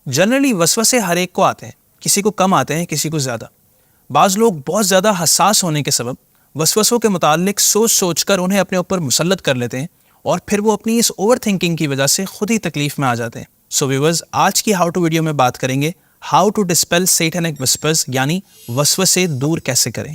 Generally وسوسے ہر ایک کو آتے ہیں، کسی کو کم آتے ہیں، کسی کو زیادہ۔ بعض لوگ بہت زیادہ حساس ہونے کے سبب وسوسوں کے متعلق سوچ سوچ کر انہیں اپنے اوپر مسلط کر لیتے ہیں، اور پھر وہ اپنی اس اوور تھنکنگ کی وجہ سے خود ہی تکلیف میں آ جاتے ہیں۔ سو ویورز، آج کی ہاؤ ٹو ویڈیو میں بات کریں گے ہاؤ ٹو ڈسپیل سیٹینک وسپرز، یعنی وسوسے دور کیسے کریں۔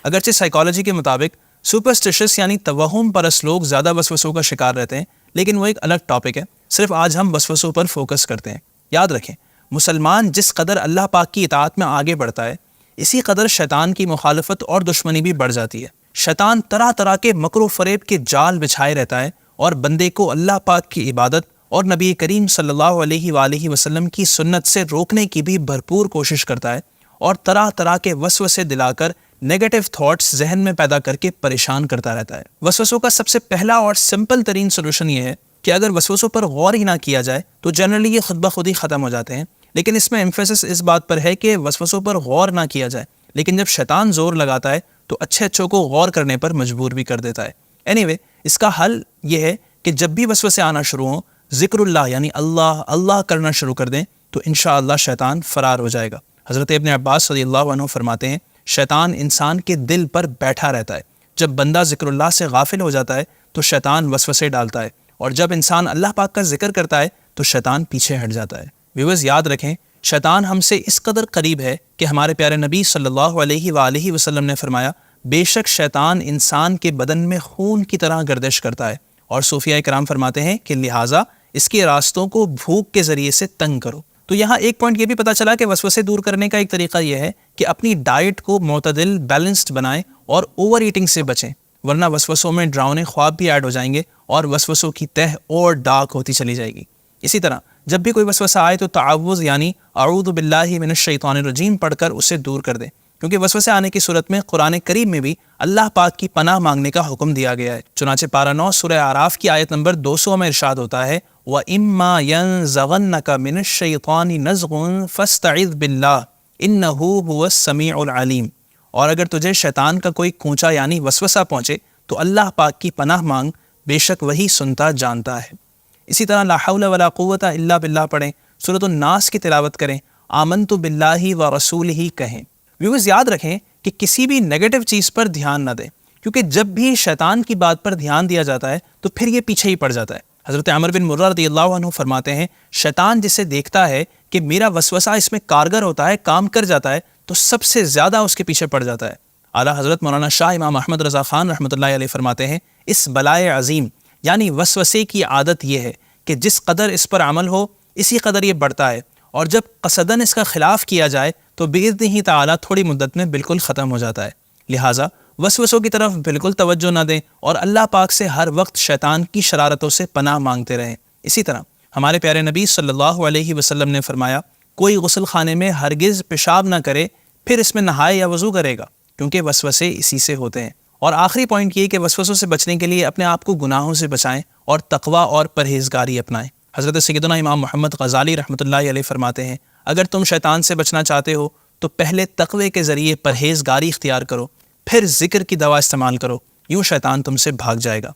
اگرچہ سائیکالوجی کے مطابق سپرسٹیشس یعنی توہم پرست لوگ زیادہ وسوسوں کا شکار رہتے ہیں، لیکن وہ ایک الگ ٹاپک ہے، صرف آج ہم وسوسوں پر فوکس کرتے ہیں۔ یاد رکھیں، مسلمان جس قدر اللہ پاک کی اطاعت میں آگے بڑھتا ہے، اسی قدر شیطان کی مخالفت اور دشمنی بھی بڑھ جاتی ہے۔ شیطان طرح طرح کے مکر و فریب کے جال بچھائے رہتا ہے اور بندے کو اللہ پاک کی عبادت اور نبی کریم صلی اللہ علیہ وآلہ وسلم کی سنت سے روکنے کی بھی بھرپور کوشش کرتا ہے، اور طرح طرح کے وسوسے دلا کر نیگیٹو تھاٹس ذہن میں پیدا کر کے پریشان کرتا رہتا ہے۔ وسوسوں کا سب سے پہلا اور سمپل ترین سولوشن یہ ہے کہ اگر وسوسوں پر غور ہی نہ کیا جائے تو جنرلی یہ خود بخود ہی ختم ہو جاتے ہیں، لیکن اس میں ایمفیسس اس بات پر ہے کہ وسوسوں پر غور نہ کیا جائے، لیکن جب شیطان زور لگاتا ہے تو اچھے اچھوں کو غور کرنے پر مجبور بھی کر دیتا ہے۔ اینی اس کا حل یہ ہے کہ جب بھی وسوسے آنا شروع ہوں، ذکر اللہ یعنی اللہ اللہ کرنا شروع کر دیں تو انشاءاللہ شیطان فرار ہو جائے گا۔ حضرت ابن عباس رضی اللہ عنہ فرماتے ہیں، شیطان انسان کے دل پر بیٹھا رہتا ہے، جب بندہ ذکر اللہ سے غافل ہو جاتا ہے تو شیطان وسوسے ڈالتا ہے، اور جب انسان اللہ پاک کا ذکر کرتا ہے تو شیطان پیچھے ہٹ جاتا ہے۔ ویورز، یاد رکھیں، شیطان ہم سے اس قدر قریب ہے کہ ہمارے پیارے نبی صلی اللہ علیہ وآلہ وسلم نے فرمایا، بے شک شیطان انسان کے بدن میں خون کی طرح گردش کرتا ہے، اور صوفیاء کرام فرماتے ہیں کہ لہٰذا اس کے راستوں کو بھوک کے ذریعے سے تنگ کرو۔ تو یہاں ایک پوائنٹ یہ بھی پتہ چلا کہ وسوسے دور کرنے کا ایک طریقہ یہ ہے کہ اپنی ڈائٹ کو معتدل بیلنسڈ بنائیں اور اوور ایٹنگ سے بچیں، ورنہ وسوسوں میں ڈراؤنے خواب بھی ایڈ ہو جائیں گے اور وسوسوں کی تہ اور ڈارک ہوتی چلی جائے گی۔ اسی طرح جب بھی کوئی وسوسہ آئے تو تعوذ یعنی اعوذ باللہ من الشیطان الرجیم پڑھ کر اسے دور کر دیں، کیونکہ وسوسے آنے کی صورت میں قرآن کریم میں بھی اللہ پاک کی پناہ مانگنے کا حکم دیا گیا ہے۔ چنانچہ پارہ 9 سورہ اعراف کی آیت نمبر 200 میں ارشاد ہوتا ہے، وَإِمَّا يَنزَغَنَّكَ مِنَ الشَّيْطَانِ نَزْغٌ فَاسْتَعِذْ بِاللَّهِ إِنَّهُ هُوَ السَّمِيعُ الْعَلِيمُ۔ اور اگر تجھے شیطان کا کوئی کونچا یعنی وسوسہ پہنچے تو اللہ پاک کی پناہ مانگ، بے شک وہی سنتا جانتا ہے۔ اسی طرح لا حول ولا قوت الا باللہ پڑھیں، سورۃ الناس کی تلاوت کریں، آمنت باللہ ورسولہ کہیں۔ ویورز، یاد رکھیں کہ کسی بھی نیگیٹو چیز پر دھیان نہ دیں، کیونکہ جب بھی شیطان کی بات پر دھیان دیا جاتا ہے تو پھر یہ پیچھے ہی پڑ جاتا ہے۔ حضرت عمر بن مرہ رضی اللہ عنہ فرماتے ہیں، شیطان جسے دیکھتا ہے کہ میرا وسوسہ اس میں کارگر ہوتا ہے، کام کر جاتا ہے، تو سب سے زیادہ اس کے پیچھے پڑ جاتا ہے۔ اعلیٰ حضرت مولانا شاہ امام احمد رضا خان رحمۃ اللہ علیہ فرماتے ہیں، اس بلائے عظیم یعنی وسوسے کی عادت یہ ہے کہ جس قدر اس پر عمل ہو اسی قدر یہ بڑھتا ہے، اور جب قصداً اس کا خلاف کیا جائے تو بإذنہ تعالیٰ تھوڑی مدت میں بالکل ختم ہو جاتا ہے۔ لہٰذا وسوسوں کی طرف بالکل توجہ نہ دیں اور اللہ پاک سے ہر وقت شیطان کی شرارتوں سے پناہ مانگتے رہیں۔ اسی طرح ہمارے پیارے نبی صلی اللہ علیہ وسلم نے فرمایا، کوئی غسل خانے میں ہرگز پیشاب نہ کرے پھر اس میں نہائے یا وضو کرے گا، کیونکہ وسوسے اسی سے ہوتے ہیں۔ اور آخری پوائنٹ یہ کہ وسوسوں سے بچنے کے لیے اپنے آپ کو گناہوں سے بچائیں اور تقویٰ اور پرہیزگاری اپنائیں۔ حضرت سیدنا امام محمد غزالی رحمۃ اللہ علیہ فرماتے ہیں، اگر تم شیطان سے بچنا چاہتے ہو تو پہلے تقوی کے ذریعے پرہیزگاری اختیار کرو، پھر ذکر کی دوا استعمال کرو، یوں شیطان تم سے بھاگ جائے گا۔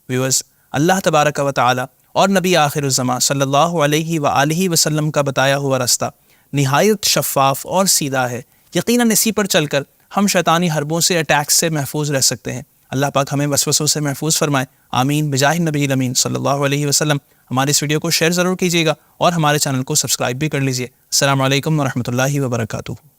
ویورز، اللہ تبارک و تعالی اور نبی آخر الزماں صلی اللہ علیہ وآلہ وسلم کا بتایا ہوا راستہ نہایت شفاف اور سیدھا ہے۔ یقیناً اسی پر چل کر ہم شیطانی حربوں سے، اٹیکس سے محفوظ رہ سکتے ہیں۔ اللہ پاک ہمیں وسوسوں سے محفوظ فرمائے، آمین بجاہ نبی الامین صلی اللہ علیہ وسلم۔ ہماری اس ویڈیو کو شیئر ضرور کیجیے گا اور ہمارے چینل کو سبسکرائب بھی کر لیجیے۔ السلام علیکم ورحمۃ اللہ وبرکاتہ۔